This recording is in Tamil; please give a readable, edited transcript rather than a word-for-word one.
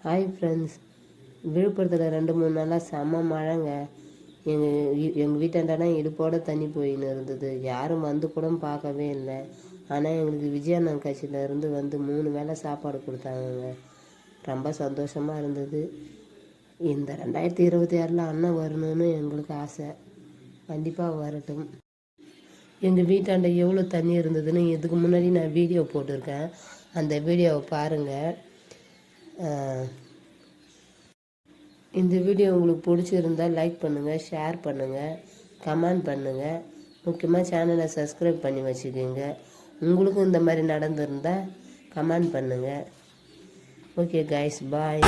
ஹாய் ஃப்ரெண்ட்ஸ், விழுப்புரத்தில் 2-3 நாளாக செம்ம மழைங்க. எங்கள் வீட்டாண்டனா இடுப்போட தண்ணி போயின்னு இருந்தது. யாரும் வந்து கூட பார்க்கவே இல்லை. ஆனால் எங்களுக்கு விஜயானந்த் கட்சியிலேருந்து வந்து 3 வேளை சாப்பாடு கொடுத்தாங்கங்க. ரொம்ப சந்தோஷமாக இருந்தது. இந்த 2026 அண்ணன் வரணும்னு எங்களுக்கு ஆசை. கண்டிப்பாக வரட்டும். எங்கள் வீட்டாண்ட எவ்வளோ தண்ணி இருந்ததுன்னு இதுக்கு முன்னாடி நான் வீடியோ போட்டிருக்கேன். அந்த வீடியோவை பாருங்கள். இந்த வீடியோ உங்களுக்கு பிடிச்சிருந்தால் லைக் பண்ணுங்கள், ஷேர் பண்ணுங்கள், கமெண்ட் பண்ணுங்கள். முக்கியமாக சேனலை சப்ஸ்கிரைப் பண்ணி வச்சுக்கோங்க. உங்களுக்கும் இந்த மாதிரி நடந்திருந்தால் கமெண்ட் பண்ணுங்கள். ஓகே கைஸ், பாய்.